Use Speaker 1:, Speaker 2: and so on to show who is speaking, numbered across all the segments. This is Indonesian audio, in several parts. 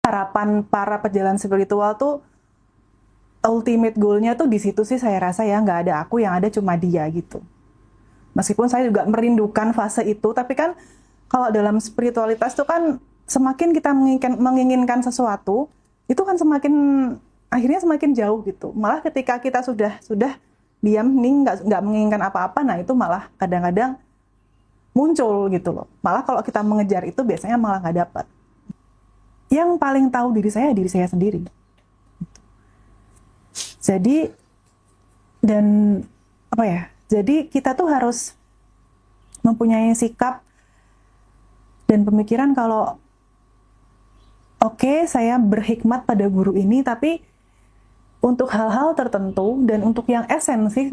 Speaker 1: harapan para pejalan spiritual tuh ultimate goal-nya tuh di situ sih saya rasa ya, nggak ada aku, yang ada cuma dia gitu. Meskipun saya juga merindukan fase itu, tapi kan kalau dalam spiritualitas tuh kan semakin kita menginginkan sesuatu, itu kan semakin akhirnya semakin jauh gitu. Malah ketika kita sudah diam nih nggak menginginkan apa-apa, nah itu malah kadang-kadang muncul gitu loh. Malah kalau kita mengejar itu biasanya malah nggak dapat. Yang paling tahu diri saya sendiri. Jadi dan apa ya? Jadi kita tuh harus mempunyai sikap dan pemikiran kalau oke, saya berhikmat pada guru ini, tapi untuk hal-hal tertentu dan untuk yang esensi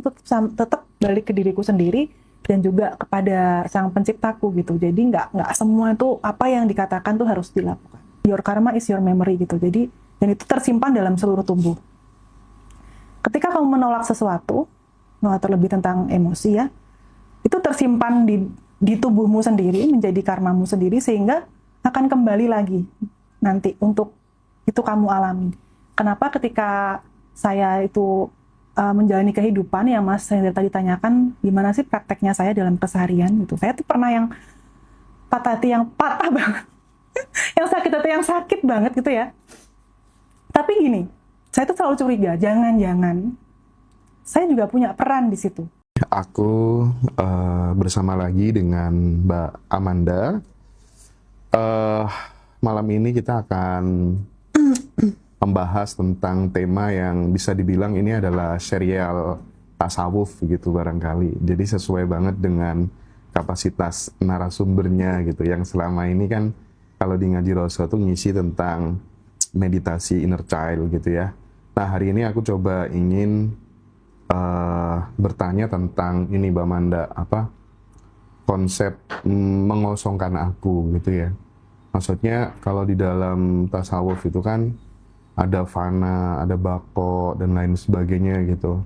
Speaker 1: tetap balik ke diriku sendiri dan juga kepada sang penciptaku gitu. Jadi nggak semua itu apa yang dikatakan tuh harus dilakukan. Your karma is your memory gitu. Jadi dan itu tersimpan dalam seluruh tubuh. Ketika kamu menolak sesuatu, terlebih tentang emosi ya, itu tersimpan di tubuhmu sendiri, menjadi karmamu sendiri, sehingga akan kembali lagi nanti untuk itu kamu alami. Kenapa ketika saya itu menjalani kehidupan yang Mas Hendra tadi tanyakan, gimana sih prakteknya saya dalam keseharian gitu. Saya tuh pernah yang patah hati yang patah banget, yang sakit hati yang sakit banget gitu ya. Tapi gini, saya tuh selalu curiga, jangan-jangan saya juga punya peran di situ.
Speaker 2: Aku bersama lagi dengan Mbak Amanda. Malam ini kita akan membahas tentang tema yang bisa dibilang ini adalah serial tasawuf gitu barangkali. Jadi sesuai banget dengan kapasitas narasumbernya gitu. Yang selama ini kan kalau di Ngaji Roso tuh ngisi tentang meditasi inner child gitu ya. Nah hari ini aku coba ingin bertanya tentang ini Mbak Amanda, apa konsep mengosongkan aku gitu ya. Maksudnya kalau di dalam tasawuf itu kan ada fana, ada bako dan lain sebagainya gitu.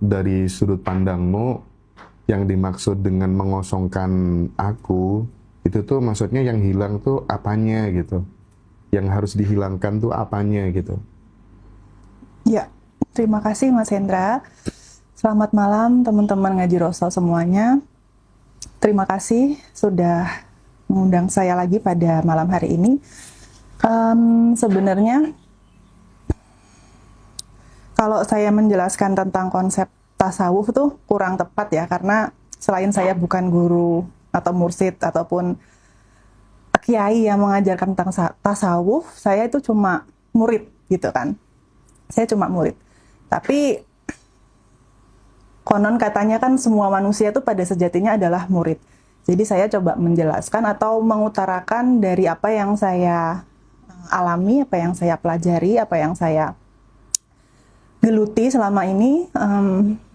Speaker 2: Dari sudut pandangmu yang dimaksud dengan mengosongkan aku itu tuh maksudnya yang hilang tuh apanya gitu, yang harus dihilangkan tuh apanya gitu.
Speaker 1: Ya, terima kasih Mas Hendra. Selamat malam teman-teman Ngaji Roso semuanya. Terima kasih sudah mengundang saya lagi pada malam hari ini. Sebenarnya kalau saya menjelaskan tentang konsep tasawuf tuh kurang tepat ya, karena selain saya bukan guru atau mursyid ataupun kiai yang mengajarkan tentang tasawuf, saya itu cuma murid gitu kan. Saya cuma murid. Tapi konon katanya kan semua manusia itu pada sejatinya adalah murid. Jadi saya coba menjelaskan atau mengutarakan dari apa yang saya alami, apa yang saya pelajari, apa yang saya geluti selama ini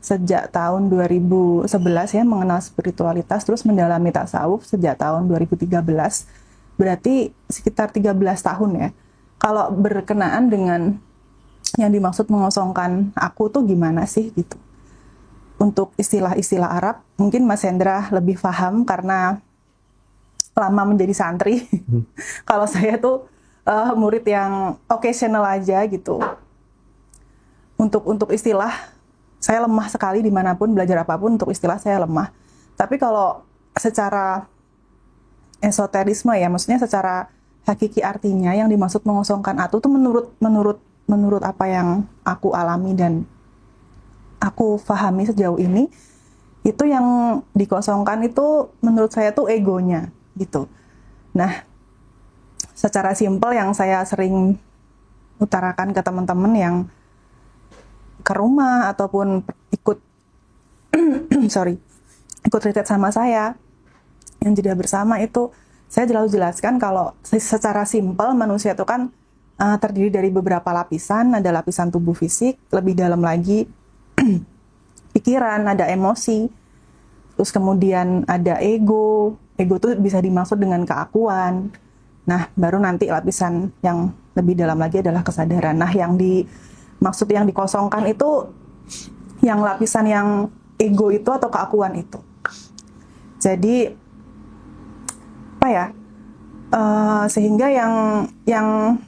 Speaker 1: sejak tahun 2011 ya, mengenal spiritualitas, terus mendalami tasawuf sejak tahun 2013. Berarti sekitar 13 tahun ya. Kalau berkenaan dengan yang dimaksud mengosongkan aku tuh gimana sih gitu. Untuk istilah-istilah Arab, mungkin Mas Hendra lebih paham karena lama menjadi santri. Kalau saya tuh murid yang occasional aja gitu. Untuk istilah, saya lemah sekali dimanapun, belajar apapun untuk istilah saya lemah. Tapi kalau secara esoterisme ya, maksudnya secara hakiki artinya yang dimaksud mengosongkan aku tuh menurut apa yang aku alami dan aku pahami sejauh ini, itu yang dikosongkan itu menurut saya tuh egonya gitu. Nah, secara simpel yang saya sering utarakan ke teman-teman yang ke rumah ataupun ikut ikut retreat sama saya yang jeda bersama itu, saya selalu jelaskan kalau secara simpel manusia itu kan terdiri dari beberapa lapisan. Ada lapisan tubuh fisik, lebih dalam lagi pikiran, ada emosi, terus kemudian ada ego. Ego itu bisa dimaksud dengan keakuan. Nah, baru nanti lapisan yang lebih dalam lagi adalah kesadaran. Nah, yang dimaksud yang dikosongkan itu yang lapisan yang ego itu atau keakuan itu. Jadi apa ya? Sehingga yang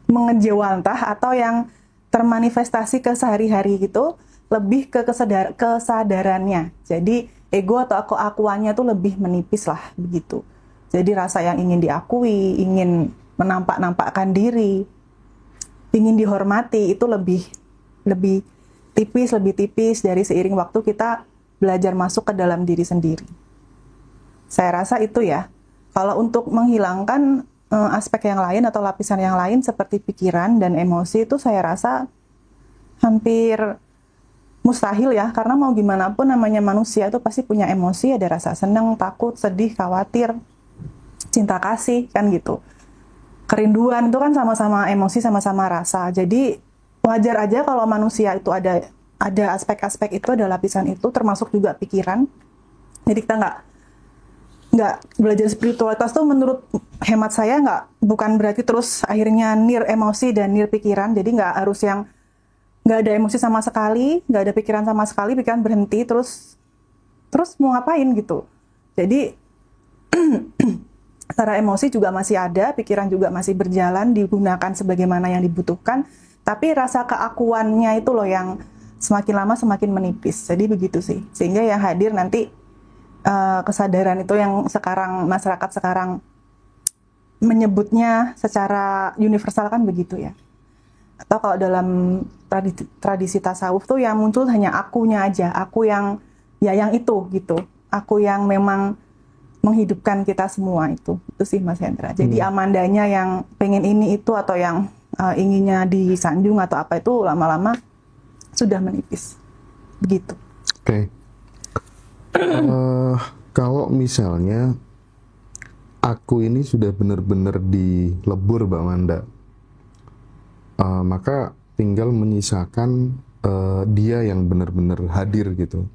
Speaker 1: mengejawantah atau yang termanifestasi ke sehari-hari gitu lebih ke kesadarannya. Jadi ego atau aku-akuannya tuh lebih menipis lah begitu. Jadi rasa yang ingin diakui, ingin menampak-nampakkan diri, ingin dihormati itu lebih lebih lebih tipis dari seiring waktu kita belajar masuk ke dalam diri sendiri. Saya rasa itu ya. Kalau untuk menghilangkan aspek yang lain atau lapisan yang lain seperti pikiran dan emosi itu saya rasa hampir mustahil ya, karena mau gimana pun namanya manusia itu pasti punya emosi, ada rasa senang, takut, sedih, khawatir, cinta kasih kan gitu. Kerinduan itu kan sama-sama emosi, sama-sama rasa. Jadi wajar aja kalau manusia itu ada aspek-aspek itu, ada lapisan itu, termasuk juga pikiran. Jadi kita nggak belajar spiritualitas tuh menurut hemat saya bukan berarti terus akhirnya near emosi dan near pikiran. Jadi nggak harus yang nggak ada emosi sama sekali, nggak ada pikiran sama sekali, pikiran berhenti terus mau ngapain gitu. Jadi secara emosi juga masih ada, pikiran juga masih berjalan, digunakan sebagaimana yang dibutuhkan, tapi rasa keakuannya itu loh yang semakin lama semakin menipis. Jadi begitu sih, sehingga yang hadir nanti kesadaran itu yang sekarang masyarakat sekarang menyebutnya secara universal kan begitu ya. Atau kalau dalam tradisi tasawuf tuh yang muncul hanya akunya aja, aku yang ya yang itu gitu, aku yang memang menghidupkan kita semua itu sih Mas Hendra. Jadi amandanya yang pengen ini itu atau yang inginnya disanjung atau apa itu lama-lama sudah menipis begitu.
Speaker 2: Oke. Kalau misalnya aku ini sudah benar-benar dilebur Mbak Manda, maka tinggal menyisakan dia yang benar-benar hadir gitu.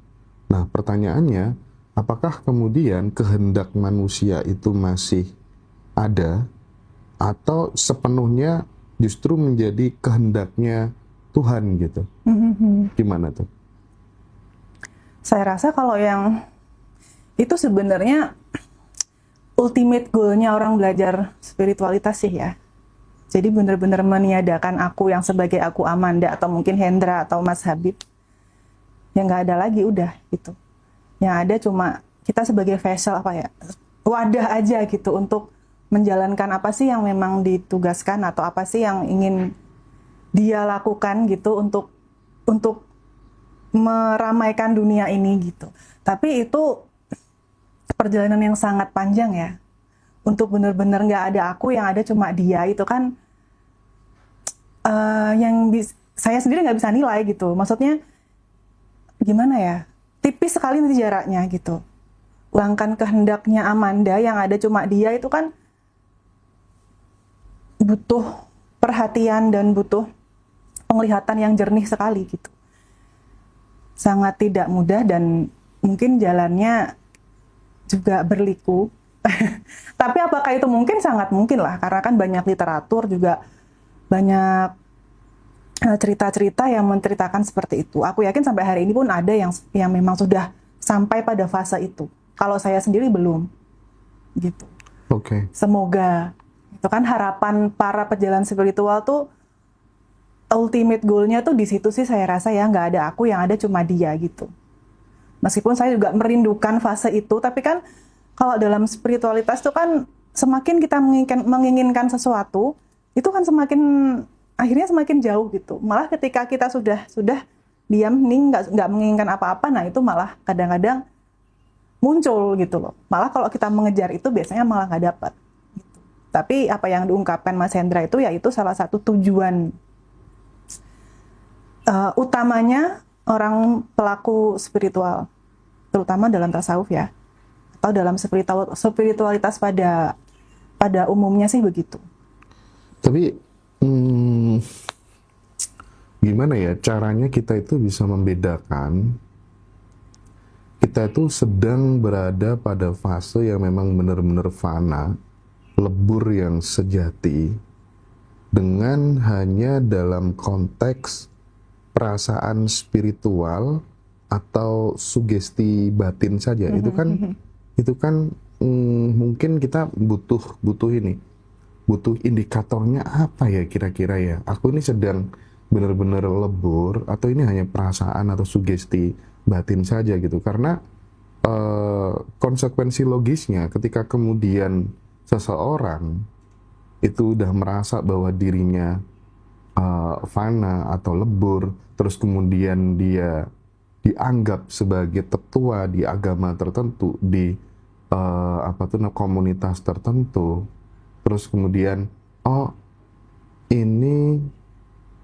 Speaker 2: Nah pertanyaannya, apakah kemudian kehendak manusia itu masih ada atau sepenuhnya justru menjadi kehendaknya Tuhan gitu? Gimana tuh?
Speaker 1: Saya rasa kalau yang itu sebenarnya ultimate goal-nya orang belajar spiritualitas sih ya. Jadi benar-benar meniadakan aku yang sebagai aku Amanda atau mungkin Hendra atau Mas Habib. Yang nggak ada lagi udah gitu. Yang ada cuma kita sebagai vessel apa ya, wadah aja gitu untuk menjalankan apa sih yang memang ditugaskan atau apa sih yang ingin dia lakukan gitu untuk meramaikan dunia ini gitu. Tapi itu perjalanan yang sangat panjang ya. Untuk benar-benar nggak ada aku, yang ada cuma dia itu kan saya sendiri nggak bisa nilai gitu. Maksudnya gimana ya? Tipis sekali nanti jaraknya gitu. Ulangkan kehendaknya Amanda yang ada cuma dia itu kan butuh perhatian dan butuh penglihatan yang jernih sekali gitu. Sangat tidak mudah dan mungkin jalannya juga berliku. Tapi apakah itu mungkin? Sangat mungkin lah, karena kan banyak literatur juga, banyak cerita-cerita yang menceritakan seperti itu. Aku yakin sampai hari ini pun ada yang memang sudah sampai pada fase itu. Kalau saya sendiri belum, gitu.
Speaker 2: Oke.
Speaker 1: Semoga. Itu kan harapan para pejalan spiritual tuh, ultimate goal-nya tuh di situ sih saya rasa ya, nggak ada aku, yang ada cuma dia gitu. Meskipun saya juga merindukan fase itu, tapi kan kalau dalam spiritualitas itu kan semakin kita menginginkan sesuatu, itu kan akhirnya semakin jauh gitu. Malah ketika kita sudah diam, hening, nggak menginginkan apa-apa, nah itu malah kadang-kadang muncul gitu loh. Malah kalau kita mengejar itu biasanya malah nggak dapat. Gitu. Tapi apa yang diungkapkan Mas Hendra itu, yaitu salah satu tujuan utamanya orang pelaku spiritual, terutama dalam tasawuf ya, atau dalam spiritualitas pada umumnya sih begitu.
Speaker 2: Tapi gimana ya caranya kita itu bisa membedakan kita itu sedang berada pada fase yang memang benar-benar fana, lebur yang sejati, dengan hanya dalam konteks perasaan spiritual atau sugesti batin saja. Itu kan mungkin kita butuh ini, butuh indikatornya apa ya kira-kira ya? Aku ini sedang benar-benar lebur atau ini hanya perasaan atau sugesti batin saja gitu? Karena konsekuensi logisnya ketika kemudian seseorang itu udah merasa bahwa dirinya fana atau lebur, terus kemudian dia dianggap sebagai tetua di agama tertentu, di komunitas tertentu, terus kemudian oh ini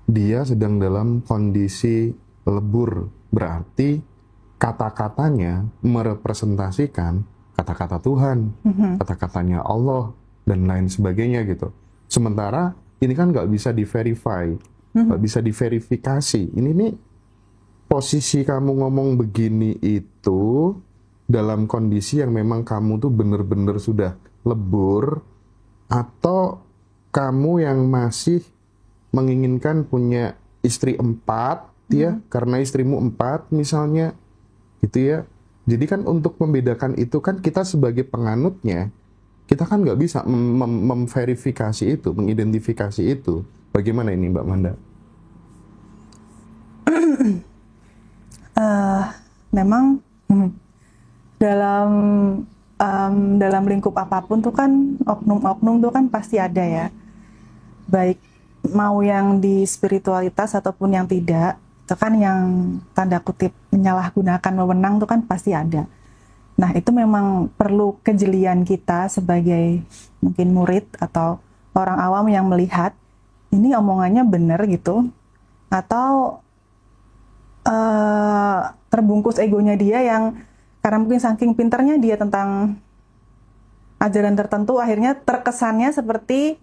Speaker 2: dia sedang dalam kondisi lebur, berarti kata-katanya merepresentasikan kata-kata Tuhan, kata-katanya Allah, dan lain sebagainya gitu. Sementara ini kan nggak bisa di-verify, nggak bisa diverifikasi. Ini nih posisi kamu ngomong begini itu dalam kondisi yang memang kamu tuh bener-bener sudah lebur, atau kamu yang masih menginginkan punya istri 4 ya, karena istrimu 4 misalnya gitu ya. Jadi kan untuk membedakan itu kan kita sebagai penganutnya, kita kan nggak bisa memverifikasi itu, mengidentifikasi itu. Bagaimana ini Mbak Manda?
Speaker 1: Memang dalam dalam lingkup apapun tuh kan oknum-oknum tuh kan pasti ada ya, baik mau yang di spiritualitas ataupun yang tidak. Itu kan yang tanda kutip menyalahgunakan wewenang tuh kan pasti ada. Nah itu memang perlu kejelian kita sebagai mungkin murid atau orang awam yang melihat ini omongannya benar gitu, atau terbungkus egonya dia yang karena mungkin saking pinternya dia tentang ajaran tertentu akhirnya terkesannya seperti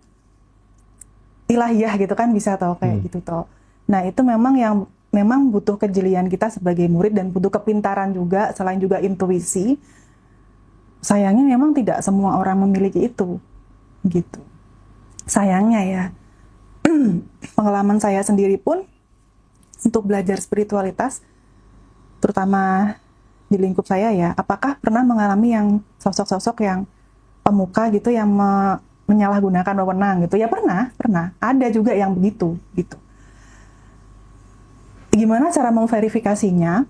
Speaker 1: ilahiyah gitu kan, bisa tau kayak gitu toh. Nah itu memang butuh kejelian kita sebagai murid dan butuh kepintaran juga, selain juga intuisi. Sayangnya memang tidak semua orang memiliki itu gitu. Sayangnya ya. Pengalaman saya sendiri pun untuk belajar spiritualitas, terutama di lingkup saya ya, apakah pernah mengalami yang sosok-sosok yang pemuka gitu yang menyalahgunakan wewenang gitu? Ya pernah. Ada juga yang begitu gitu. Gimana cara memverifikasinya?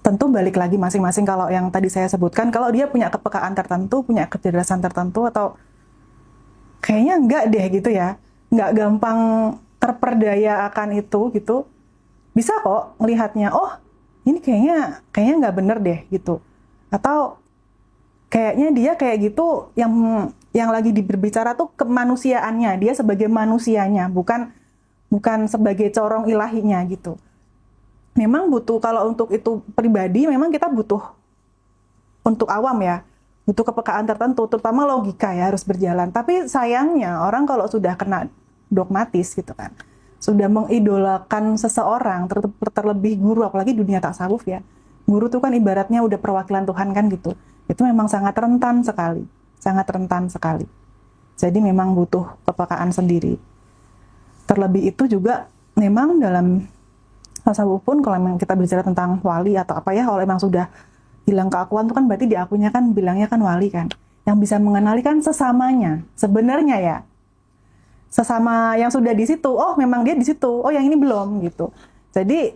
Speaker 1: Tentu balik lagi masing-masing. Kalau yang tadi saya sebutkan, kalau dia punya kepekaan tertentu, punya kecerdasan tertentu, atau kayaknya enggak deh gitu ya, enggak gampang terperdaya akan itu gitu, bisa kok ngelihatnya, oh ini kayaknya nggak bener deh gitu, atau kayaknya dia kayak gitu, yang lagi berbicara tuh kemanusiaannya, dia sebagai manusianya, bukan sebagai corong ilahinya gitu. Memang butuh, kalau untuk itu pribadi memang kita butuh, untuk awam ya, butuh kepekaan tertentu, terutama logika ya harus berjalan. Tapi sayangnya orang kalau sudah kena dogmatis gitu kan, sudah mengidolakan seseorang, terlebih guru, apalagi dunia tasawuf ya, guru tuh kan ibaratnya udah perwakilan Tuhan kan gitu, itu memang sangat rentan sekali. Jadi memang butuh kepekaan sendiri. Terlebih itu juga memang dalam tasawuf pun, kalau memang kita bicara tentang wali atau apa ya, kalau memang sudah hilang keakuan itu kan berarti di akunya kan bilangnya kan wali kan, yang bisa mengenali kan sesamanya sebenarnya ya, sesama yang sudah di situ, oh memang dia di situ, oh yang ini belum gitu. Jadi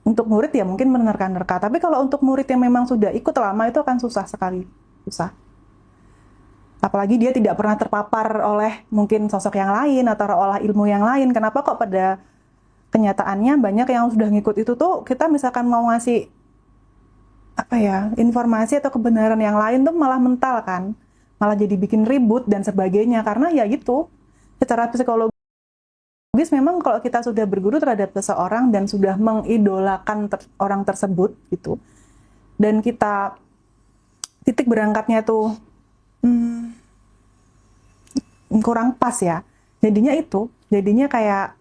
Speaker 1: untuk murid ya mungkin menerka-nerka, tapi kalau untuk murid yang memang sudah ikut lama itu akan susah sekali, susah. Apalagi dia tidak pernah terpapar oleh mungkin sosok yang lain atau olah ilmu yang lain. Kenapa kok pada kenyataannya banyak yang sudah ngikut itu tuh, kita misalkan mau ngasih apa ya, informasi atau kebenaran yang lain tuh malah mental kan, malah jadi bikin ribut dan sebagainya. Karena ya gitu, secara psikologis memang kalau kita sudah berguru terhadap seseorang dan sudah mengidolakan orang tersebut gitu, dan kita titik berangkatnya tuh kurang pas ya, jadinya kayak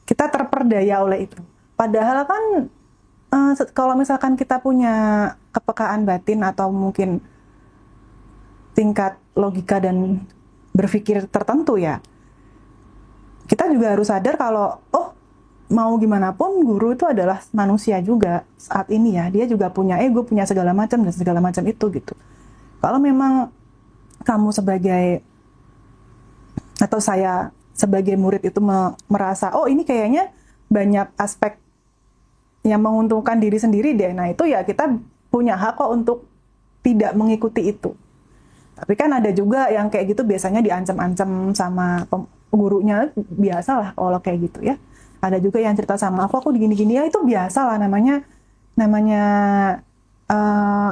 Speaker 1: kita terperdaya oleh itu. Padahal kan kalau misalkan kita punya kepekaan batin atau mungkin tingkat logika dan berpikir tertentu ya, kita juga harus sadar kalau oh mau gimana pun guru itu adalah manusia juga saat ini ya, dia juga punya ego, punya segala macam dan segala macam itu gitu. Kalau memang kamu sebagai atau saya sebagai murid itu merasa oh ini kayaknya banyak aspek yang menguntungkan diri sendiri deh, nah itu ya kita punya hak kok untuk tidak mengikuti itu. Tapi kan ada juga yang kayak gitu biasanya diancam-ancam sama gurunya, biasalah kalau kayak gitu ya. Ada juga yang cerita sama aku gini-gini ya, itu biasa lah, namanya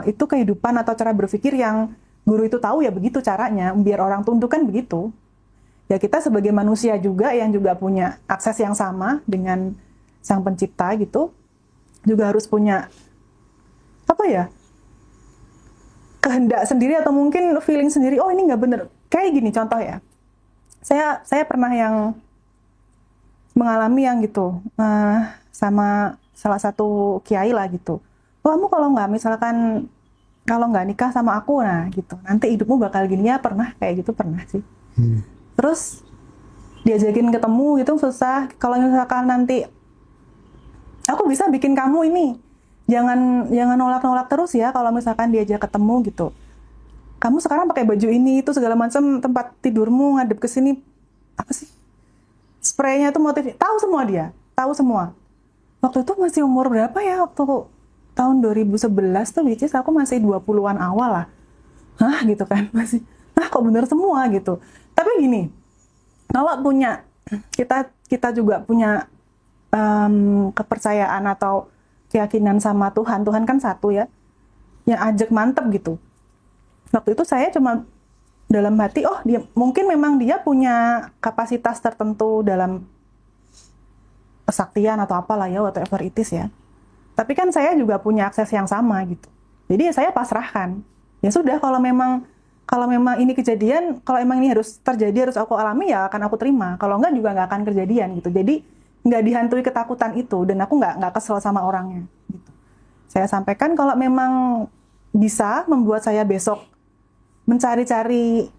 Speaker 1: itu kehidupan atau cara berpikir yang guru itu tahu ya begitu caranya, biar orang tunduk kan begitu. Ya kita sebagai manusia juga yang juga punya akses yang sama dengan Sang Pencipta gitu, juga harus punya apa ya, kehendak sendiri atau mungkin feeling sendiri, oh ini nggak bener. Kayak gini contoh ya, saya pernah yang mengalami yang gitu sama salah satu kiai lah gitu. Oh, kamu kalau nggak nikah sama aku, nah gitu, nanti hidupmu bakal gini ya, pernah kayak gitu, pernah sih. Terus diajakin ketemu gitu susah. Kalau misalkan nanti aku bisa bikin kamu ini, jangan nolak terus ya kalau misalkan diajak ketemu gitu. Kamu sekarang pakai baju ini itu segala macam, tempat tidurmu ngadep ke sini apa sih? Spraynya tuh motifnya, tahu semua dia, tahu semua. Waktu itu masih umur berapa ya? Waktu tahun 2011 tuh which is aku masih 20-an awal lah. Hah gitu kan, masih kok bener semua gitu. Tapi gini, kalau kita juga punya kepercayaan atau keyakinan sama Tuhan kan satu ya, yang ajak mantep gitu. Waktu itu saya cuma dalam hati, oh dia mungkin memang dia punya kapasitas tertentu dalam kesaktian atau apalah ya, whatever it is ya. Tapi kan saya juga punya akses yang sama gitu. Jadi saya pasrahkan. Ya sudah, kalau memang ini kejadian, kalau emang ini harus terjadi, harus aku alami, ya akan aku terima. Kalau enggak juga nggak akan kejadian gitu. Jadi nggak dihantui ketakutan itu, dan aku nggak kesel sama orangnya gitu. Saya sampaikan kalau memang bisa membuat saya besok mencari-cari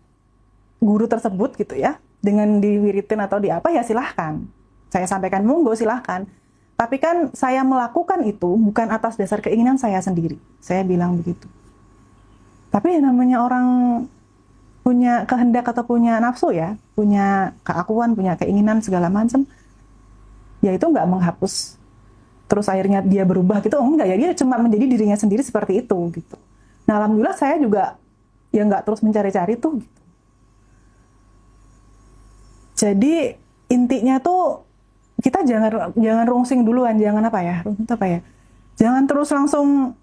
Speaker 1: guru tersebut gitu ya, dengan diwiritin atau di apa, ya silahkan. Saya sampaikan monggo silahkan. Tapi kan saya melakukan itu bukan atas dasar keinginan saya sendiri. Saya bilang begitu. Tapi ya namanya orang punya kehendak atau punya nafsu ya, punya keakuan, punya keinginan segala macam, ya itu nggak menghapus terus akhirnya dia berubah gitu, enggak ya, dia cuma menjadi dirinya sendiri seperti itu gitu. Nah alhamdulillah saya juga ya nggak terus mencari-cari tuh gitu. Jadi intinya tuh kita jangan rungsing duluan, jangan jangan terus langsung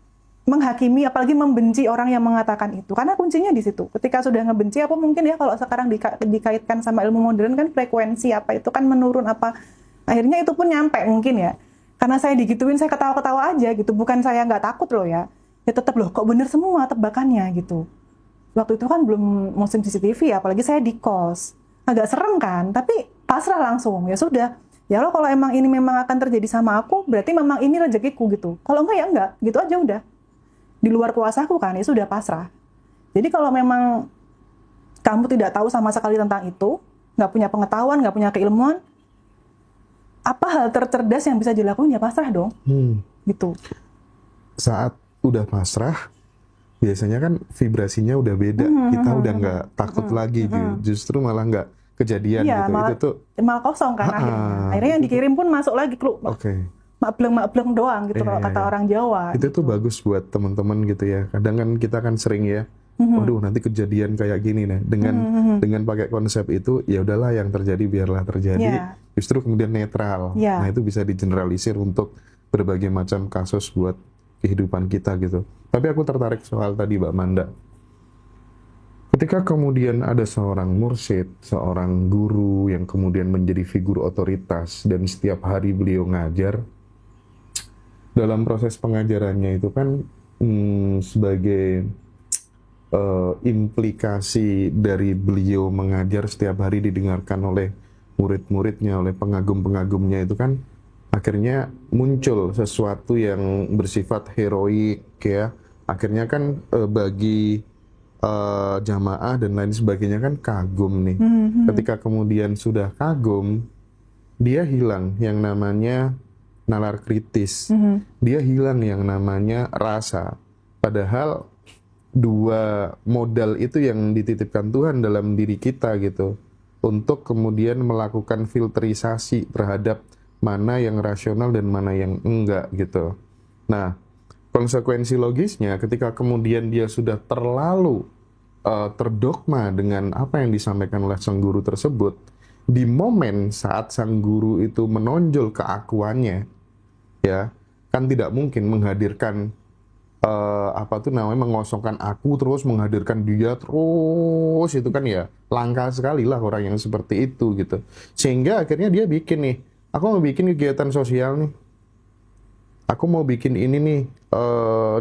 Speaker 1: menghakimi, apalagi membenci orang yang mengatakan itu, karena kuncinya di situ. Ketika sudah ngebenci, apa mungkin ya kalau sekarang dikaitkan sama ilmu modern kan frekuensi apa itu kan menurun, apa akhirnya itu pun nyampe mungkin ya. Karena saya digituin, saya ketawa-ketawa aja gitu, bukan saya nggak takut loh ya tetap loh kok bener semua tebakannya gitu. Waktu itu kan belum musim CCTV ya, apalagi saya di kos, agak serem kan, tapi pasrah langsung, ya sudah. Ya lo kalau emang ini memang akan terjadi sama aku, berarti memang ini rezekiku gitu. Kalau enggak ya enggak, gitu aja udah. Di luar kuasaku kan, ya sudah pasrah. Jadi kalau memang kamu tidak tahu sama sekali tentang itu, nggak punya pengetahuan, nggak punya keilmuan, apa hal tercerdas yang bisa dilakukan, ya pasrah dong. Gitu.
Speaker 2: Saat udah pasrah, biasanya kan vibrasinya udah beda. Kita udah nggak takut lagi gitu. Justru malah nggak kejadian
Speaker 1: iya,
Speaker 2: gitu.
Speaker 1: Malah,
Speaker 2: itu tuh
Speaker 1: malah kosong kan akhirnya yang dikirim pun masuk lagi klub. Makbleng doang gitu kalau kata orang Jawa.
Speaker 2: Itu
Speaker 1: gitu.
Speaker 2: tuh bagus buat teman-teman gitu ya. Kadang kan kita kan sering ya, waduh nanti kejadian kayak gini nih. Dengan pakai konsep itu, ya udahlah yang terjadi biarlah terjadi. Justru kemudian netral. Nah itu bisa digeneralisir untuk berbagai macam kasus buat kehidupan kita gitu. Tapi aku tertarik soal tadi Mbak Manda. Ketika kemudian ada seorang mursyid, seorang guru yang kemudian menjadi figur otoritas dan setiap hari beliau ngajar, dalam proses pengajarannya itu kan sebagai implikasi dari beliau mengajar setiap hari didengarkan oleh murid-muridnya, oleh pengagum-pengagumnya, itu kan akhirnya muncul sesuatu yang bersifat heroik ya. Akhirnya kan bagi jamaah dan lain sebagainya kan kagum nih. Ketika kemudian sudah kagum, dia hilang yang namanya nalar kritis. Dia hilang yang namanya rasa. Padahal dua modal itu yang dititipkan Tuhan dalam diri kita gitu, untuk kemudian melakukan filterisasi terhadap mana yang rasional dan mana yang enggak gitu. Nah, konsekuensi logisnya ketika kemudian dia sudah terlalu terdogma dengan apa yang disampaikan oleh sang guru tersebut, di momen saat sang guru itu menonjol keakuannya, ya kan tidak mungkin menghadirkan apa tuh namanya, mengosongkan aku terus menghadirkan dia terus, itu kan ya langka sekali lah orang yang seperti itu gitu. Sehingga akhirnya dia bikin nih, aku mau bikin kegiatan sosial nih, aku mau bikin ini nih,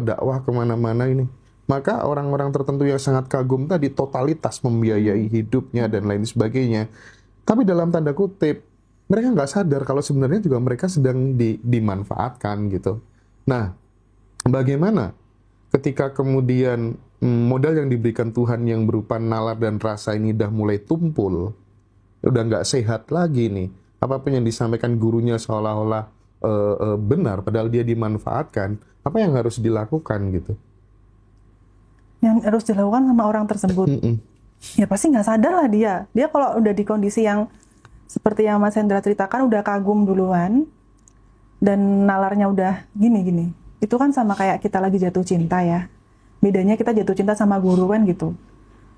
Speaker 2: dakwah kemana-mana ini. Maka orang-orang tertentu yang sangat kagum tadi totalitas membiayai hidupnya dan lain sebagainya. Tapi dalam tanda kutip, mereka nggak sadar kalau sebenarnya juga mereka sedang dimanfaatkan gitu. Nah, bagaimana ketika kemudian modal yang diberikan Tuhan yang berupa nalar dan rasa ini udah mulai tumpul, udah nggak sehat lagi nih, apapun yang disampaikan gurunya seolah-olah benar, padahal dia dimanfaatkan, apa yang harus dilakukan gitu?
Speaker 1: Yang harus dilakukan sama orang tersebut, ya pasti nggak sadar lah dia kalau udah di kondisi yang seperti yang Mas Hendra ceritakan, udah kagum duluan dan nalarnya udah gini-gini. Itu kan sama kayak kita lagi jatuh cinta ya. Bedanya kita jatuh cinta sama guru kan gitu.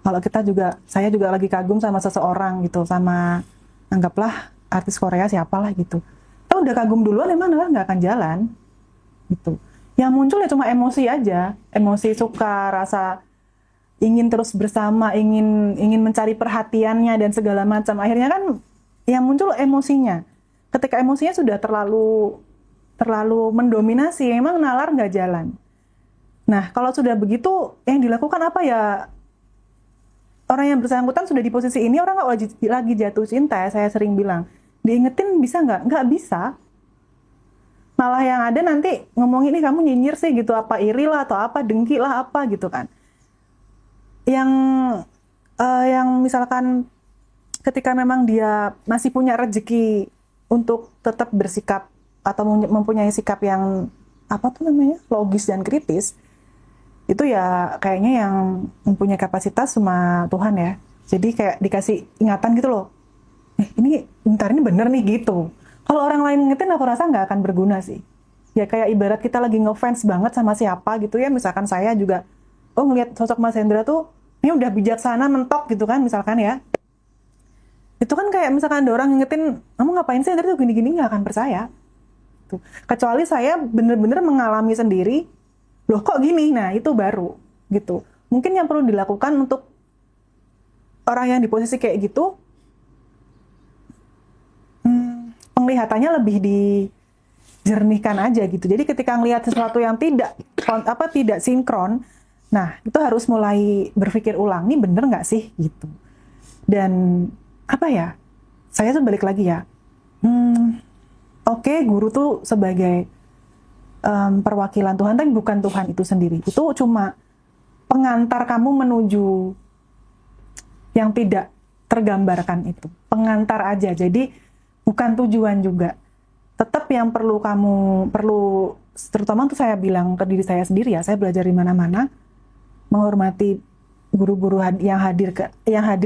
Speaker 1: Kalau saya juga lagi kagum sama seseorang gitu, sama anggaplah artis Korea siapalah gitu. Kalau udah kagum duluan emang nalar nggak akan jalan gitu. Yang muncul ya cuma emosi aja, emosi suka, rasa ingin terus bersama, ingin mencari perhatiannya dan segala macam. Akhirnya kan yang muncul emosinya. Ketika emosinya sudah terlalu mendominasi, memang nalar nggak jalan. Nah, kalau sudah begitu, yang dilakukan apa ya? Orang yang bersangkutan sudah di posisi ini, orang nggak lagi jatuh cinta, ya, saya sering bilang. Diingetin bisa nggak? Nggak bisa. Malah yang ada nanti ngomongin, ini kamu nyinyir sih gitu, apa iri lah, atau apa, dengki lah, apa gitu kan. Yang misalkan ketika memang dia masih punya rezeki untuk tetap bersikap atau mempunyai sikap yang apa tuh namanya, logis dan kritis, itu ya kayaknya yang mempunyai kapasitas sama Tuhan ya. Jadi kayak dikasih ingatan gitu loh, ini bentar, ini bener nih gitu. Kalau orang lain ngingetin, aku rasa nggak akan berguna sih. Ya kayak ibarat kita lagi ngefans banget sama siapa gitu ya, misalkan saya juga, ngelihat sosok Mas Hendra tuh ini udah bijaksana, mentok gitu kan misalkan ya. Itu kan kayak misalkan ada orang ngingetin, kamu ngapain sih Hendra tuh gini-gini, nggak akan percaya. Tuh. Kecuali saya bener-bener mengalami sendiri, loh kok gini, nah itu baru gitu. Mungkin yang perlu dilakukan untuk orang yang di posisi kayak gitu, penglihatannya lebih dijernihkan aja gitu. Jadi ketika ngelihat sesuatu yang tidak sinkron, nah itu harus mulai berpikir ulang, ini bener nggak sih gitu. Dan apa ya, saya tuh balik lagi ya, oke, guru tuh sebagai perwakilan Tuhan, tapi bukan Tuhan itu sendiri. Itu cuma pengantar kamu menuju yang tidak tergambarkan itu. Pengantar aja, jadi bukan tujuan juga. Tetap yang perlu terutama tuh saya bilang ke diri saya sendiri ya, saya belajar di mana-mana, menghormati guru-guru yang hadir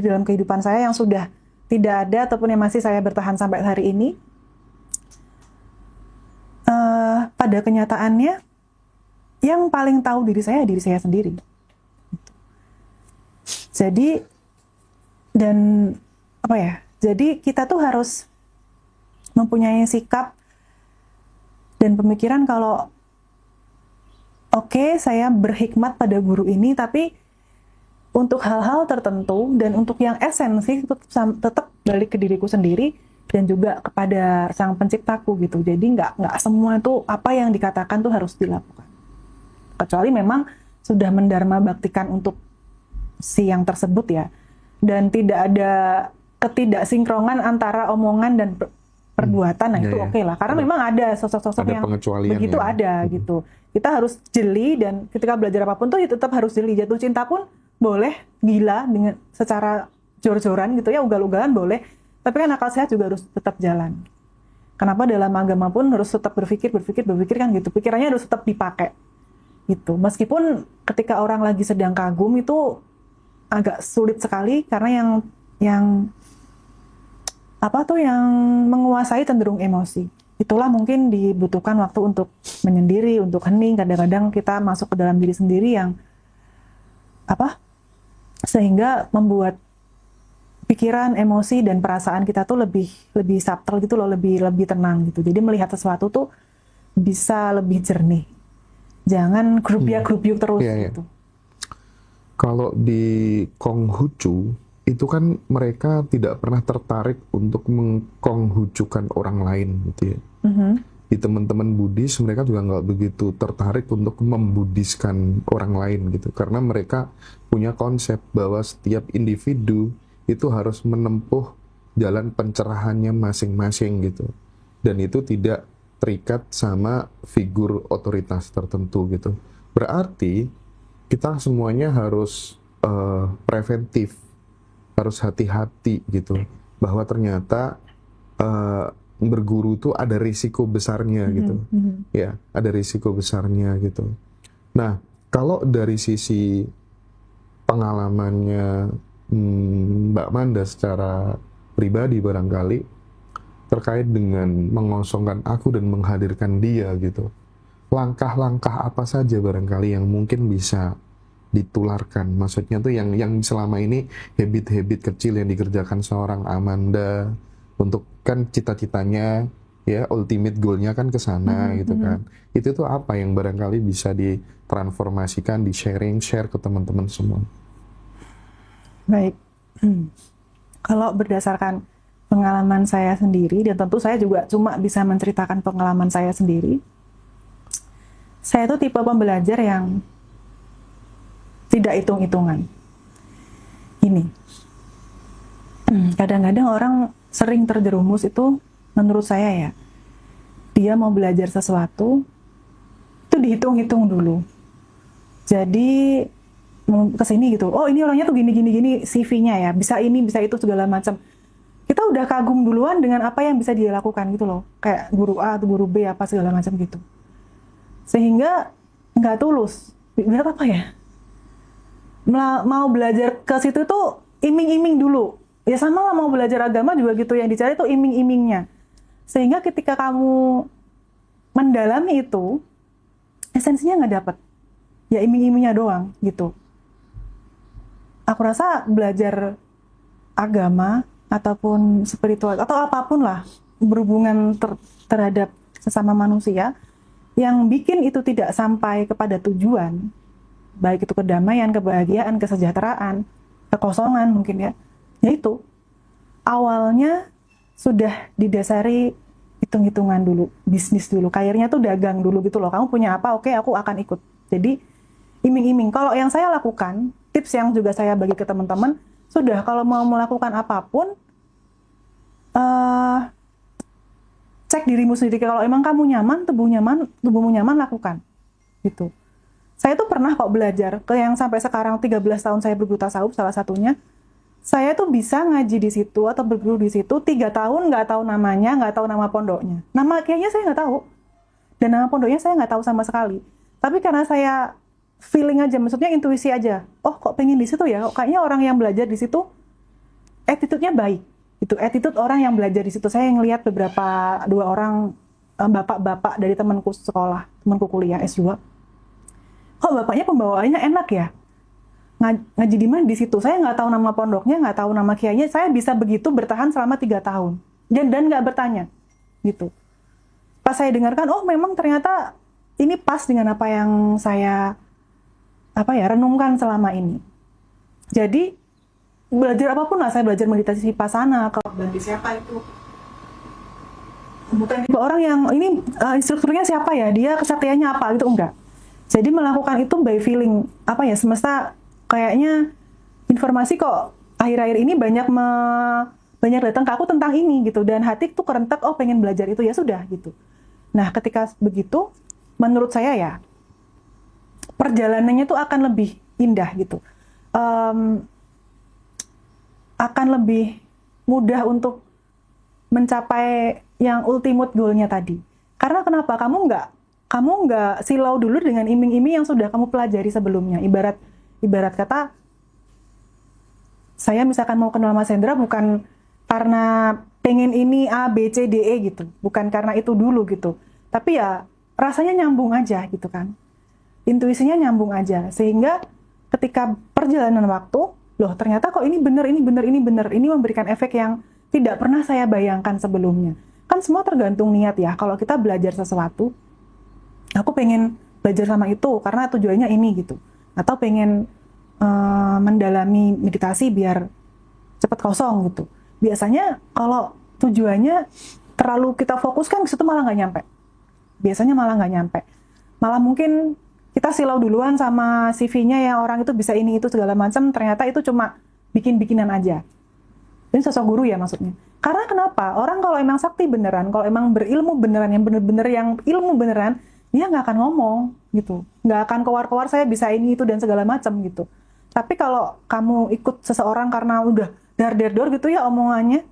Speaker 1: dalam kehidupan saya, yang sudah tidak ada ataupun yang masih saya bertahan sampai hari ini. Pada kenyataannya, yang paling tahu diri saya sendiri. Jadi, dan apa ya? Jadi kita tuh harus mempunyai sikap dan pemikiran kalau oke, saya berhikmat pada guru ini, tapi untuk hal-hal tertentu dan untuk yang esensi tetap balik ke diriku sendiri dan juga kepada sang penciptaku gitu. Jadi nggak semua tuh apa yang dikatakan tuh harus dilakukan. Kecuali memang sudah mendharma baktikan untuk si yang tersebut ya. Dan tidak ada ketidaksinkronan antara omongan dan perbuatan, nah itu oke lah. Karena memang ada sosok-sosok yang begitu ya. Ada gitu. Kita harus jeli, dan ketika belajar apapun tuh ya tetap harus jeli. Jatuh cinta pun boleh, gila dengan secara jor-joran gitu ya, ugal-ugalan boleh. Tapi kan akal sehat juga harus tetap jalan. Kenapa dalam agama pun harus tetap berpikir kan gitu. Pikirannya harus tetap dipakai. gitu. Meskipun ketika orang lagi sedang kagum itu agak sulit sekali karena yang yang menguasai cenderung emosi. Itulah mungkin dibutuhkan waktu untuk menyendiri, untuk hening. Kadang-kadang kita masuk ke dalam diri sendiri yang sehingga membuat pikiran, emosi dan perasaan kita tuh lebih subtle gitu loh, lebih tenang gitu. Jadi melihat sesuatu tuh bisa lebih jernih. Jangan grubyuk terus
Speaker 2: Iya, iya.
Speaker 1: gitu.
Speaker 2: Kalau di Konghucu itu kan mereka tidak pernah tertarik untuk mengkonghucukan orang lain gitu ya. Di teman-teman Buddhis mereka juga nggak begitu tertarik untuk membudiskan orang lain gitu, karena mereka punya konsep bahwa setiap individu itu harus menempuh jalan pencerahannya masing-masing gitu, dan itu tidak terikat sama figur otoritas tertentu gitu. Berarti kita semuanya harus preventif, harus hati-hati gitu, bahwa ternyata berguru tuh ada risiko besarnya gitu. Ya, ada risiko besarnya gitu. Nah, kalau dari sisi pengalamannya Mbak Manda secara pribadi barangkali terkait dengan mengosongkan aku dan menghadirkan dia gitu. Langkah-langkah apa saja barangkali yang mungkin bisa ditularkan? Maksudnya tuh yang selama ini habit-habit kecil yang dikerjakan seorang Amanda untuk kan cita-citanya ya ultimate goalnya kan ke sana gitu kan. Itu tuh apa yang barangkali bisa ditransformasikan, share ke teman-teman semua?
Speaker 1: Baik. Kalau berdasarkan pengalaman saya sendiri, dan tentu saya juga cuma bisa menceritakan pengalaman saya sendiri, saya tuh tipe pembelajar yang tidak hitung-hitungan. Ini. Kadang-kadang orang sering terjerumus itu, menurut saya ya, dia mau belajar sesuatu, itu dihitung-hitung dulu. Jadi, kesini gitu, oh ini orangnya tuh gini CV-nya ya, bisa ini, bisa itu, segala macam. Kita udah kagum duluan dengan apa yang bisa dia lakukan gitu loh. Kayak guru A atau guru B, apa segala macam gitu. Sehingga nggak tulus. Biar apa ya? Mau belajar ke situ tuh iming-iming dulu. Ya sama lah mau belajar agama juga gitu, yang dicari tuh iming-imingnya. Sehingga ketika kamu mendalami itu, esensinya nggak dapet. Ya iming-imingnya doang gitu. Aku rasa belajar agama ataupun spiritual atau apapun lah berhubungan terhadap sesama manusia, yang bikin itu tidak sampai kepada tujuan, baik itu kedamaian, kebahagiaan, kesejahteraan, kekosongan mungkin ya, yaitu awalnya sudah didasari hitung-hitungan dulu, bisnis dulu, kayaknya tuh dagang dulu gitu loh. Kamu punya apa? Oke, aku akan ikut. Jadi iming-iming. Kalau yang saya lakukan, tips yang juga saya bagi ke teman-teman, sudah kalau mau melakukan apapun, cek dirimu sendiri. Kalau emang kamu nyaman, tubuhmu nyaman, lakukan. Gitu. Saya tuh pernah kok belajar, ke yang sampai sekarang 13 tahun saya berguru tasawuf, salah satunya, saya tuh bisa ngaji di situ atau berguru di situ 3 tahun nggak tahu namanya, nggak tahu nama pondoknya. Nama kayaknya saya nggak tahu. Dan nama pondoknya saya nggak tahu sama sekali. Tapi karena saya feeling aja, maksudnya intuisi aja. Oh kok pengen di situ ya? Kayaknya orang yang belajar di situ attitude-nya baik. Itu attitude orang yang belajar di situ. Saya ngelihat dua orang bapak-bapak dari temanku sekolah, temanku kuliah S2. Kok bapaknya pembawaannya enak ya? Ngaji di mana di situ? Saya nggak tahu nama pondoknya, nggak tahu nama kiainya. Saya bisa begitu bertahan selama 3 tahun dan nggak bertanya, gitu. Pas saya dengarkan, oh memang ternyata ini pas dengan apa yang saya renungkan selama ini. Jadi belajar apapun lah, saya belajar meditasi vipassana, kalau ganti siapa itu, bukan tipe orang yang ini instrukturnya siapa ya, dia kesaktiannya apa gitu, enggak. Jadi melakukan itu by feeling, semesta kayaknya informasi kok akhir-akhir ini banyak datang ke aku tentang ini gitu, dan hati tuh kerentek, oh pengen belajar itu, ya sudah gitu. Nah ketika begitu, menurut saya ya perjalanannya tuh akan lebih indah gitu, akan lebih mudah untuk mencapai yang ultimate goal-nya tadi. Karena kenapa? Kamu kamu nggak silau dulu dengan iming-iming yang sudah kamu pelajari sebelumnya. Ibarat kata, saya misalkan mau kenal Mas Hendra bukan karena pengen ini A, B, C, D, E gitu. Bukan karena itu dulu gitu. Tapi ya rasanya nyambung aja gitu kan. Intuisinya nyambung aja. Sehingga ketika perjalanan waktu, loh ternyata kok ini benar, ini benar, ini benar. Ini memberikan efek yang tidak pernah saya bayangkan sebelumnya. Kan semua tergantung niat ya. Kalau kita belajar sesuatu, aku pengen belajar sama itu karena tujuannya ini gitu. Atau pengen mendalami meditasi biar cepat kosong gitu. Biasanya kalau tujuannya terlalu kita fokuskan ke situ malah nggak nyampe. Biasanya malah nggak nyampe. Malah mungkin kita silau duluan sama CV-nya yang orang itu bisa ini itu segala macam, ternyata itu cuma bikin-bikinan aja. Ini sosok guru ya maksudnya. Karena kenapa? Orang kalau emang sakti beneran, kalau emang berilmu beneran, yang bener-bener yang ilmu beneran, dia nggak akan ngomong gitu. Nggak akan keluar-keluar saya bisa ini itu dan segala macam gitu. Tapi kalau kamu ikut seseorang karena udah dar-der-dor gitu ya omongannya,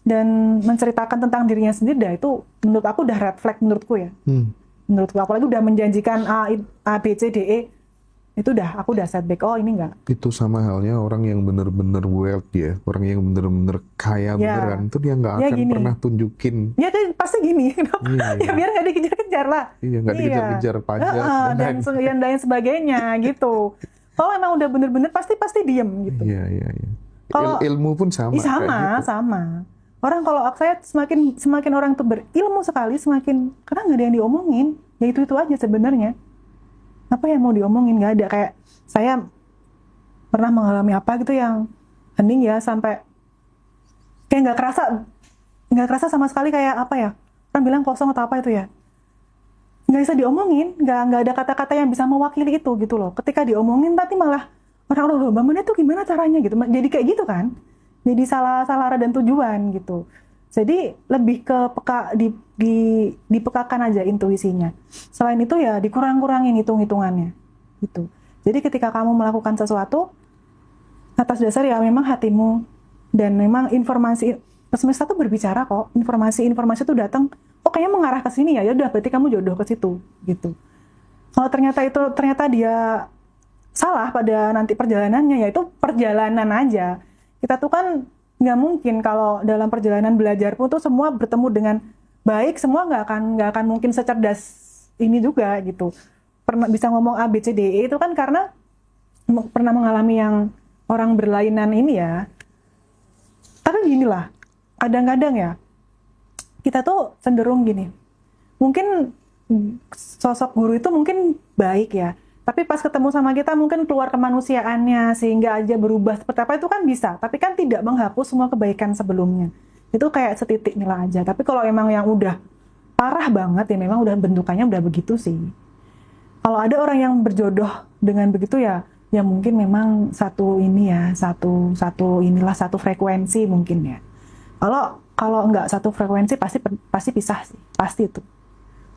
Speaker 1: dan menceritakan tentang dirinya sendiri, dah itu menurut aku udah red flag menurutku ya. Menurutku, apalagi udah menjanjikan A, B, C, D, E, itu aku udah setback, oh ini enggak.
Speaker 2: Itu sama halnya orang yang bener-bener wealthy ya, orang yang bener-bener kaya beneran, itu dia nggak akan pernah tunjukin.
Speaker 1: Ya dia pasti gini, ya biar nggak dikejar-kejar lah.
Speaker 2: Iya, nggak dikejar-kejar pajak
Speaker 1: dan lain sebagainya gitu. Kalau emang udah bener-bener pasti diem gitu.
Speaker 2: Iya.
Speaker 1: Kalau
Speaker 2: ilmu pun sama.
Speaker 1: Sama. Orang kalau saya semakin orang itu berilmu sekali, semakin karena nggak ada yang diomongin, ya itu aja sebenarnya. Apa yang mau diomongin, nggak ada. Kayak saya pernah mengalami apa gitu yang hening ya, sampai kayak nggak kerasa sama sekali, kayak apa ya, orang bilang kosong atau apa itu ya, nggak bisa diomongin, nggak ada kata-kata yang bisa mewakili itu gitu loh. Ketika diomongin tapi malah orang loh bangunnya tuh gimana caranya gitu, jadi kayak gitu kan, jadi salah arah dan tujuan gitu. Jadi lebih ke dipekakan aja intuisinya. Selain itu ya dikurang-kurangin hitung-hitungannya gitu. Jadi ketika kamu melakukan sesuatu atas dasar ya memang hatimu dan memang informasi semesta tuh berbicara kok. Informasi itu datang, oh kayaknya mengarah ke sini ya udah berarti kamu jodoh ke situ gitu. Kalau ternyata dia salah pada nanti perjalanannya, ya itu perjalanan aja. Kita tuh kan nggak mungkin kalau dalam perjalanan belajar pun tuh semua bertemu dengan baik, semua nggak akan mungkin secerdas ini juga gitu. Pernah bisa ngomong A, B, C, D, E itu kan karena pernah mengalami yang orang berlainan ini ya. Tapi ginilah, kadang-kadang ya kita tuh cenderung gini. Mungkin sosok guru itu mungkin baik ya, tapi pas ketemu sama kita mungkin keluar kemanusiaannya sehingga aja berubah seperti apa itu kan bisa, tapi kan tidak menghapus semua kebaikan sebelumnya. Itu kayak setitik nilai aja. Tapi kalau emang yang udah parah banget ya memang udah bentukannya udah begitu sih. Kalau ada orang yang berjodoh dengan begitu ya mungkin memang satu frekuensi mungkin ya. Kalau nggak satu frekuensi pasti pisah sih, pasti itu.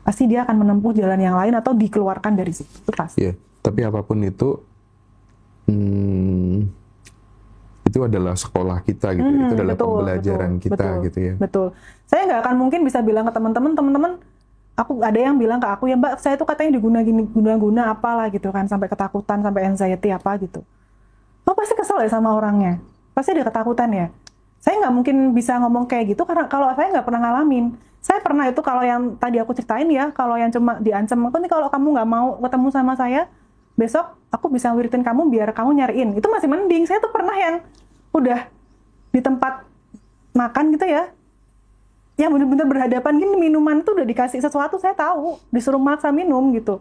Speaker 1: Pasti dia akan menempuh jalan yang lain atau dikeluarkan dari situ, itu pasti.
Speaker 2: Iya, tapi apapun itu adalah sekolah kita gitu, itu adalah pembelajaran kita gitu ya.
Speaker 1: Betul. Saya nggak akan mungkin bisa bilang ke teman-teman, aku ada yang bilang ke aku ya Mbak, saya tuh katanya diguna-guna apalah gitu kan, sampai ketakutan, sampai anxiety apa gitu. Oh pasti kesel ya sama orangnya, pasti ada ketakutan ya. Saya nggak mungkin bisa ngomong kayak gitu karena kalau saya nggak pernah ngalamin. Saya pernah itu kalau yang tadi aku ceritain ya, kalau yang cuma diancam, aku nih kalau kamu nggak mau ketemu sama saya, besok aku bisa wiritin kamu biar kamu nyariin. Itu masih mending. Saya tuh pernah yang udah di tempat makan gitu ya, yang bener-bener berhadapan gini, minuman tuh udah dikasih sesuatu, saya tahu, disuruh maksa minum gitu.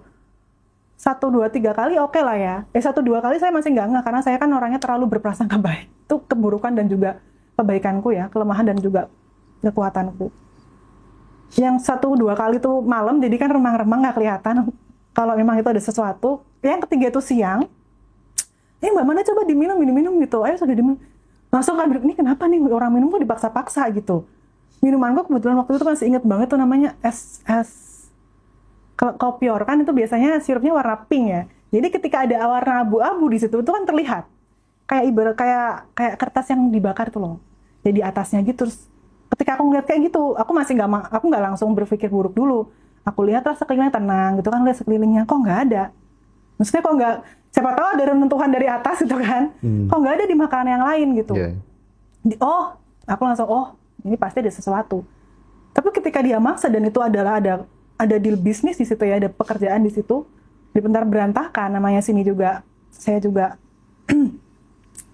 Speaker 1: 1, 2, 3 kali oke lah ya. 1, 2 kali saya masih nggak ngeh, karena saya kan orangnya terlalu berprasangka baik. Itu keburukan dan juga kebaikanku ya, kelemahan dan juga kekuatanku. Yang 1, 2 kali tuh malam, jadi kan remang-remang nggak kelihatan. Kalau memang itu ada sesuatu. Yang ketiga itu siang, Mbak mana coba diminum gitu. Ayo sudah diminum. Langsung kan, ini kenapa nih orang minum kok dipaksa-paksa gitu. Minumanku kebetulan waktu itu masih inget banget tuh namanya es kopior kan, itu biasanya sirupnya warna pink ya. Jadi ketika ada warna abu-abu di situ itu kan terlihat kayak ibarat kayak kertas yang dibakar tuh loh. Jadi atasnya gitu. Terus ketika aku ngeliat kayak gitu, aku nggak langsung berpikir buruk dulu. Aku lihat lah sekelilingnya tenang gitu kan, lihat sekelilingnya kok nggak ada. Maksudnya kok nggak, siapa tahu ada renuntuhan dari atas gitu kan. Kok nggak ada di makanan yang lain gitu.
Speaker 2: Yeah.
Speaker 1: Oh, aku langsung, oh ini pasti ada sesuatu. Tapi ketika dia maksa dan itu adalah ada deal bisnis di situ ya, ada pekerjaan di situ, benar berantakan. Namanya sini juga, saya juga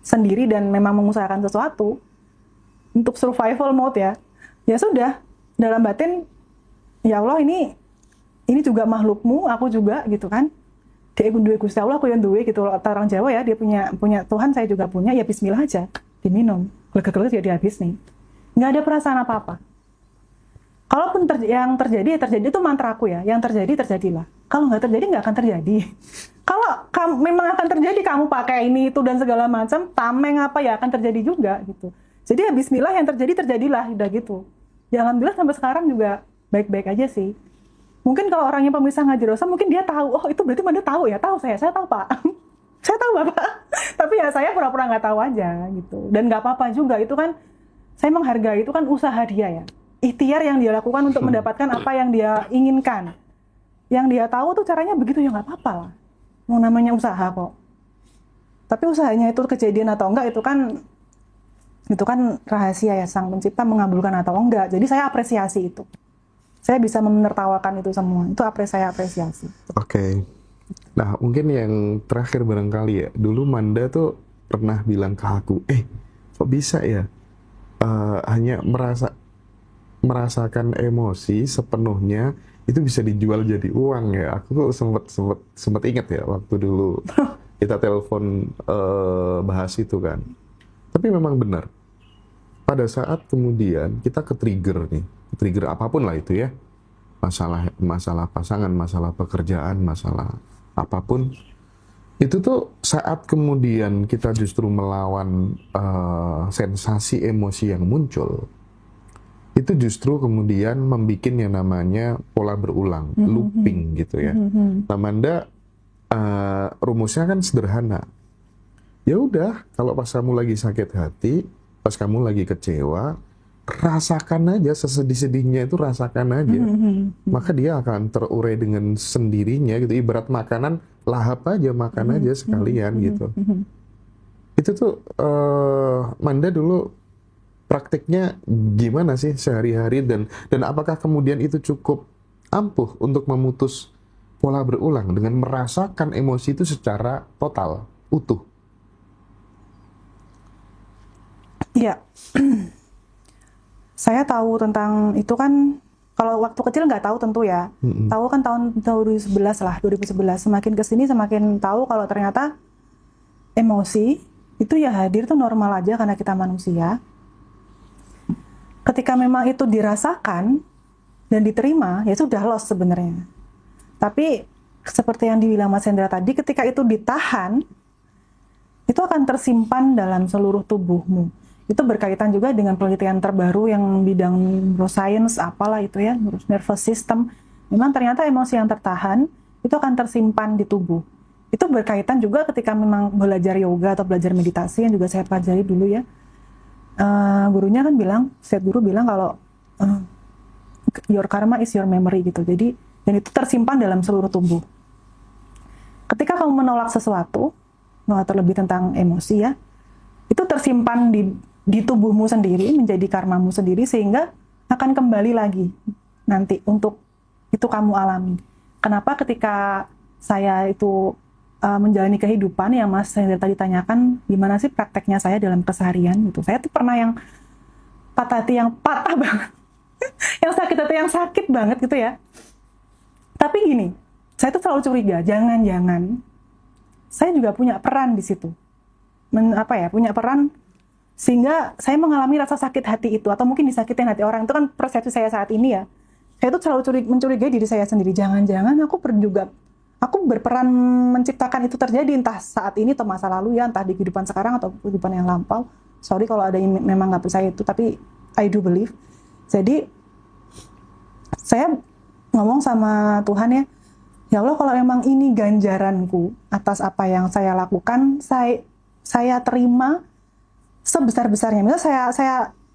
Speaker 1: sendiri dan memang mengusahakan sesuatu untuk survival mode ya. Ya sudah, dalam batin, ya Allah ini juga makhlukmu, aku juga gitu kan. Dia duwe Gusti Allah, aku yang duwe gitu. Orang Jawa ya, dia punya Tuhan, saya juga punya, ya bismillah aja, diminum. Gelega-gelega jadi habis nih. Nggak ada perasaan apa-apa. Kalaupun yang terjadi, ya terjadi, itu mantra aku ya. Yang terjadi, terjadilah. Kalau nggak terjadi, nggak akan terjadi. Kalau memang akan terjadi, kamu pakai ini, itu, dan segala macam, tameng apa ya akan terjadi juga gitu. Jadi ya bismillah, yang terjadi, terjadilah. Udah gitu. Ya alhamdulillah sampai sekarang juga baik-baik aja sih. Mungkin kalau orangnya pemirsa ngaji Rosa, mungkin dia tahu, oh itu berarti Manda tahu ya, tahu saya tahu Pak. Saya tahu Bapak. Tapi ya saya pura-pura nggak tahu aja gitu. Dan nggak apa-apa juga, itu kan, saya menghargai, itu kan usaha dia ya. Ikhtiar yang dia lakukan untuk mendapatkan apa yang dia inginkan. Yang dia tahu tuh caranya begitu, ya nggak apa-apa lah. Mau namanya usaha kok. Tapi usahanya itu kejadian atau enggak, itu kan rahasia ya, Sang Pencipta mengabulkan atau enggak. Jadi saya apresiasi itu. Saya bisa menertawakan itu semua. Itu saya apresiasi.
Speaker 2: Oke. Nah, mungkin yang terakhir barangkali ya. Dulu Manda tuh pernah bilang ke aku, kok bisa ya? Hanya merasakan emosi sepenuhnya itu bisa dijual jadi uang ya. Aku sempat ingat ya waktu dulu kita telepon bahas itu kan. Tapi memang benar. Pada saat kemudian kita ke-trigger apapun lah itu ya, masalah pasangan, masalah pekerjaan, masalah apapun, itu tuh saat kemudian kita justru melawan sensasi emosi yang muncul, itu justru kemudian membuat yang namanya pola berulang, looping gitu ya. Nah, Manda, rumusnya kan sederhana. Ya udah, kalau pas kamu lagi sakit hati, pas kamu lagi kecewa, rasakan aja sesedih-sedihnya itu, rasakan aja. Maka dia akan terurai dengan sendirinya gitu. Ibarat makanan, lahap aja, makan aja sekalian gitu. Itu tuh Manda dulu praktiknya gimana sih sehari-hari, dan apakah kemudian itu cukup ampuh untuk memutus pola berulang dengan merasakan emosi itu secara total, utuh?
Speaker 1: Iya. Saya tahu tentang itu kan, kalau waktu kecil nggak tahu tentu ya. Tahu kan tahun 2011 lah, 2011. Semakin kesini semakin tahu kalau ternyata emosi itu ya hadir tuh normal aja karena kita manusia. Ketika memang itu dirasakan dan diterima, ya sudah loss sebenarnya. Tapi seperti yang dibilang Mas Hendra tadi, ketika itu ditahan, itu akan tersimpan dalam seluruh tubuhmu. Itu berkaitan juga dengan penelitian terbaru yang bidang neuroscience apalah itu ya, nervous system. Memang ternyata emosi yang tertahan itu akan tersimpan di tubuh. Itu berkaitan juga ketika memang belajar yoga atau belajar meditasi yang juga saya pelajari dulu ya. Gurunya kan bilang, Seth Guru bilang kalau your karma is your memory gitu. Jadi, dan itu tersimpan dalam seluruh tubuh. Ketika kamu menolak sesuatu, terlebih tentang emosi ya, itu tersimpan di tubuhmu sendiri, menjadi karmamu sendiri, sehingga akan kembali lagi nanti untuk itu kamu alami. Kenapa ketika saya itu menjalani kehidupan yang Mas Hendra tadi tanyakan, gimana sih prakteknya saya dalam keseharian gitu. Saya tuh pernah yang patah hati yang patah banget, yang sakit hati yang sakit banget gitu ya. Tapi gini, saya tuh selalu curiga, jangan-jangan saya juga punya peran di situ. Punya peran sehingga saya mengalami rasa sakit hati itu, atau mungkin disakitin hati orang. Itu kan persepsi saya saat ini ya. Saya tuh selalu mencurigai diri saya sendiri. Jangan-jangan aku berperan menciptakan itu terjadi, entah saat ini atau masa lalu ya, entah di kehidupan sekarang atau kehidupan yang lampau. Sorry kalau ada yang memang nggak percaya itu, tapi I do believe. Jadi saya ngomong sama Tuhan ya Allah, kalau memang ini ganjaranku atas apa yang saya lakukan, saya terima sebesar-besarnya. Misalnya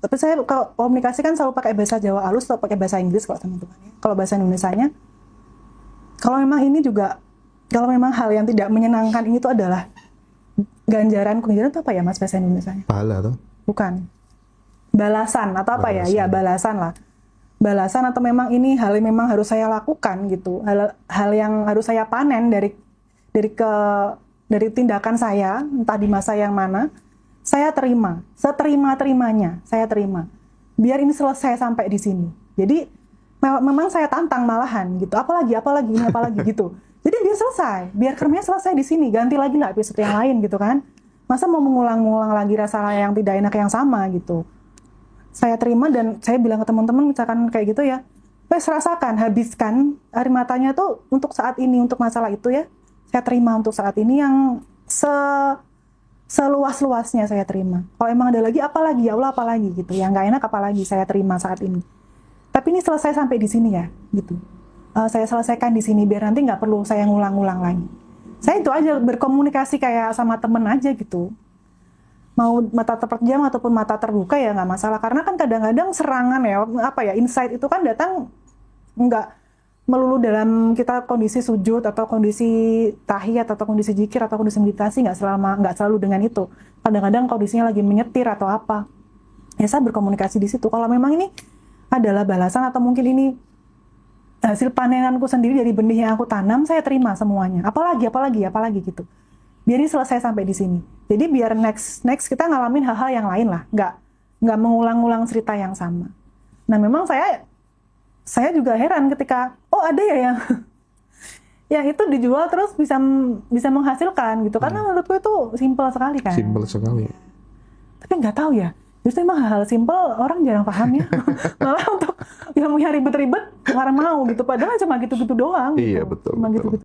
Speaker 1: tapi saya kalau komunikasi kan selalu pakai bahasa Jawa halus atau pakai bahasa Inggris kalau sama Tuhan ya. Kalau bahasa Indonesianya, kalau memang ini juga, kalau memang hal yang tidak menyenangkan ini tuh adalah ganjaran itu apa ya Mas bahasa Indonesia?
Speaker 2: Pahala tuh.
Speaker 1: Bukan. Balasan atau apa ya?
Speaker 2: Balasan.
Speaker 1: Ya balasan lah. Balasan atau memang ini hal yang memang harus saya lakukan gitu. Hal yang harus saya panen dari tindakan saya, entah di masa yang mana, saya terima. Seterima-terimanya, saya terima. Biar ini selesai sampai di sini. Jadi memang saya tantang malahan gitu. Apalagi gitu. Jadi biar selesai, biar kermanya selesai di sini, ganti lagi lah episode yang lain gitu kan. Masa mau mengulang-ulang lagi rasa yang tidak enak yang sama gitu. Saya terima dan saya bilang ke teman-teman misalkan kayak gitu ya, wes rasakan, habiskan air matanya tuh untuk saat ini, untuk masalah itu ya. Saya terima untuk saat ini yang seluas-luasnya saya terima. Kalau emang ada lagi, apalagi ya Allah, apalagi gitu. Yang nggak enak apalagi saya terima saat ini. Tapi ini selesai sampai di sini ya, gitu. Saya selesaikan di sini biar nanti nggak perlu saya ngulang-ngulang lagi. Saya itu aja berkomunikasi kayak sama temen aja gitu. Mau mata terpejam ataupun mata terbuka ya nggak masalah. Karena kan kadang-kadang serangan ya, insight itu kan datang nggak melulu dalam kita kondisi sujud atau kondisi tahiyat atau kondisi zikir atau kondisi meditasi, nggak selalu dengan itu. Kadang-kadang kondisinya lagi menyetir atau apa. Ya saya berkomunikasi di situ. Kalau memang ini adalah balasan atau mungkin ini hasil panenanku sendiri dari benih yang aku tanam, saya terima semuanya. Apalagi gitu. Biar ini selesai sampai di sini. Jadi biar next kita ngalamin hal-hal yang lain lah, nggak mengulang-ulang cerita yang sama. Nah memang saya juga heran ketika ada ya yang yang itu dijual terus bisa menghasilkan gitu. Karena menurutku itu simple sekali kan.
Speaker 2: Simpel sekali.
Speaker 1: Tapi nggak tahu ya. Justru emang hal-hal simpel orang jarang paham ya. Malah untuk yang ribet-ribet orang mau gitu. Padahal cuma gitu-gitu doang.
Speaker 2: Iya,
Speaker 1: gitu.
Speaker 2: betul,
Speaker 1: Cuma
Speaker 2: betul.
Speaker 1: gitu-gitu.